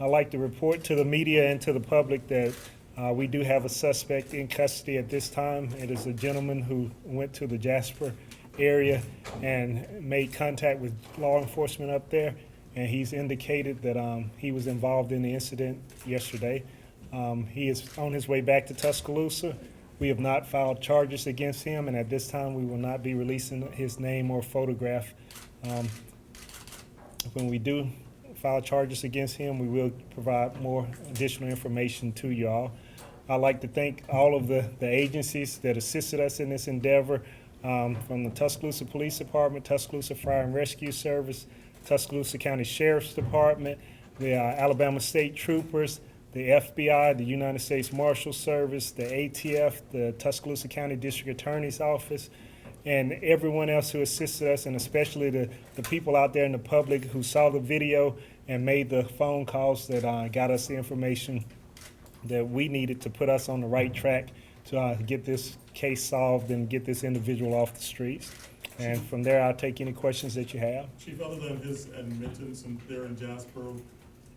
I'd like to report to the media and to the public that we do have a suspect in custody at this time. It is a gentleman who went to the Jasper area and made contact with law enforcement up there, and he's indicated that he was involved in the incident yesterday. He is on his way back to Tuscaloosa. We have not filed charges against him, and at this time we will not be releasing his name or photograph. When we do file charges against him, we will provide more additional information to you all. I'd like to thank all of the agencies that assisted us in this endeavor, from the Tuscaloosa Police Department, Tuscaloosa Fire and Rescue Service, Tuscaloosa County Sheriff's Department, the Alabama State Troopers, the FBI, the United States Marshal Service, the ATF, the Tuscaloosa County District Attorney's Office, and everyone else who assisted us, and especially the people out there in the public who saw the video and made the phone calls that got us the information that we needed to put us on the right track to get this case solved and get this individual off the streets. And from there, I'll take any questions that you have. Chief, other than his admittance there in Jasper,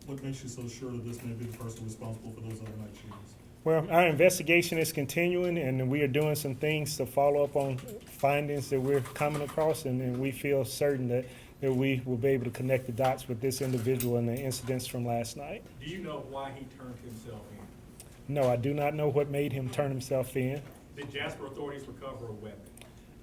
what makes you so sure that this may be the person responsible for those overnight shootings? Well, our investigation is continuing, and we are doing some things to follow up on findings that we're coming across, and we feel certain that we will be able to connect the dots with this individual and the incidents from last night. Do you know why he turned himself in? No, I do not know what made him turn himself in. Did Jasper authorities recover a weapon?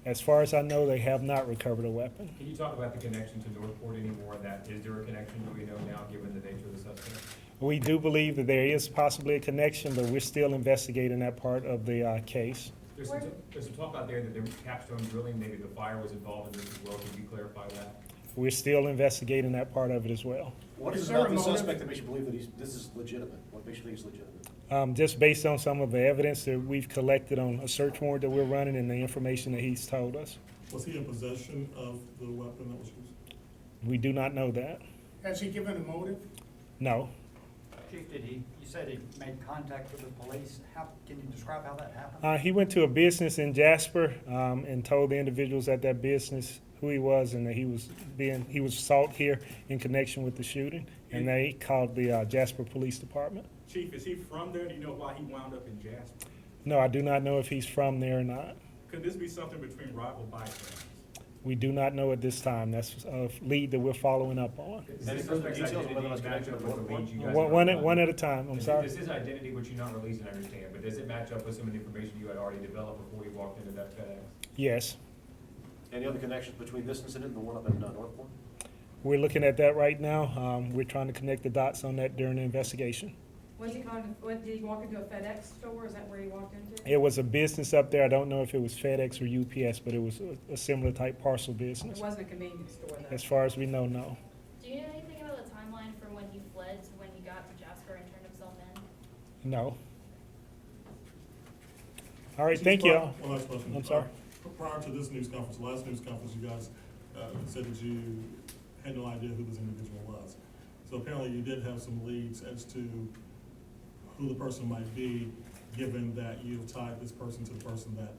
As far as I know, they have not recovered a weapon. Can you talk about the connection to Northport anymore? Is there a connection, do we know now, given the nature of the suspect? We do believe that there is possibly a connection, but we're still investigating that part of the case. There's some talk out there that the capstone drilling, maybe the fire was involved in this as well. Can you clarify that? We're still investigating that part of it as well. What is it about the suspect that makes you believe that this is legitimate? What makes you think he's legitimate? Just based on some of the evidence that we've collected on a search warrant that we're running and the information that he's told us. Was he in possession of the weapon that was used? We do not know that. Has he given a motive? No. Chief, you said he made contact with the police. Can you describe how that happened? He went to a business in Jasper and told the individuals at that business who he was and that he was sought here in connection with the shooting, and they called the Jasper Police Department. Chief, is he from there? Do you know why he wound up in Jasper? No, I do not know if he's from there or not. Could this be something between rival bike gangs? We do not know at this time. That's a lead that we're following up on. Any further details on whether that's connected with Northport? One at a time. I'm sorry. Does his identity, which you're not releasing, I understand, but does it match up with some of the information you had already developed before you walked into that FedEx? Yes. Any other connections between this incident and the one up in Northport? We're looking at that right now. We're trying to connect the dots on that during the investigation. Did he walk into a FedEx store? Is that where he walked into? It was a business up there. I don't know if it was FedEx or UPS, but it was a similar type parcel business. It wasn't a convenience store, though. As far as we know, no. Do you know anything about the timeline from when he fled to when he got to Jasper and turned himself in? No. All right, Chief, thank you all. One last question. I'm sorry. Prior to this news conference, the last news conference, you guys said that you had no idea who this individual was. So apparently you did have some leads as to who the person might be, given that you've tied this person to the person that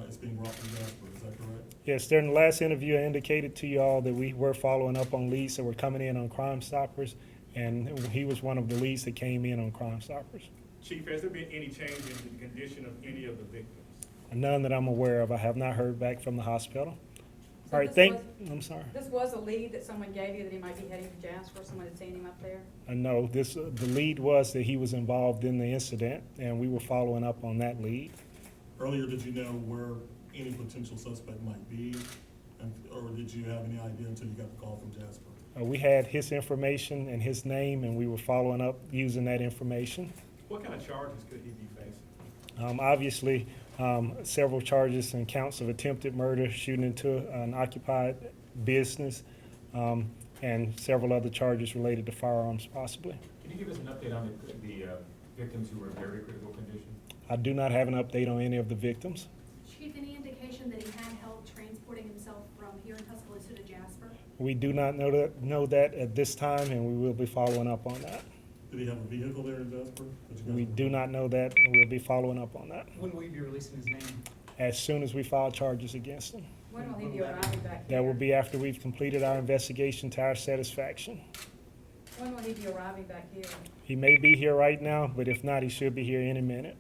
is being brought from Jasper. Is that correct? Yes, during the last interview, I indicated to you all that we were following up on leads that were coming in on Crime Stoppers, and he was one of the leads that came in on Crime Stoppers. Chief, has there been any change in the condition of any of the victims? None that I'm aware of. I have not heard back from the hospital. So All right, I'm sorry. This was a lead that someone gave you that he might be heading to Jasper, someone had seen him up there? No, the lead was that he was involved in the incident, and we were following up on that lead. Earlier, did you know where any potential suspect might be, or did you have any idea until you got the call from Jasper? We had his information and his name, and we were following up using that information. What kind of charges could he be facing? Obviously, several charges and counts of attempted murder, shooting into an occupied business, and several other charges related to firearms possibly. Can you give us an update on the victims who were in very critical condition? I do not have an update on any of the victims. Chief, any indication that he had help transporting himself from here in Tuscaloosa to Jasper? We do not know that at this time, and we will be following up on that. Did he have a vehicle there in Jasper? We do not know that, and we'll be following up on that. When will you be releasing his name? As soon as we file charges against him. When will he be arriving back here? That will be after we've completed our investigation to our satisfaction. When will he be arriving back here? He may be here right now, but if not, he should be here any minute.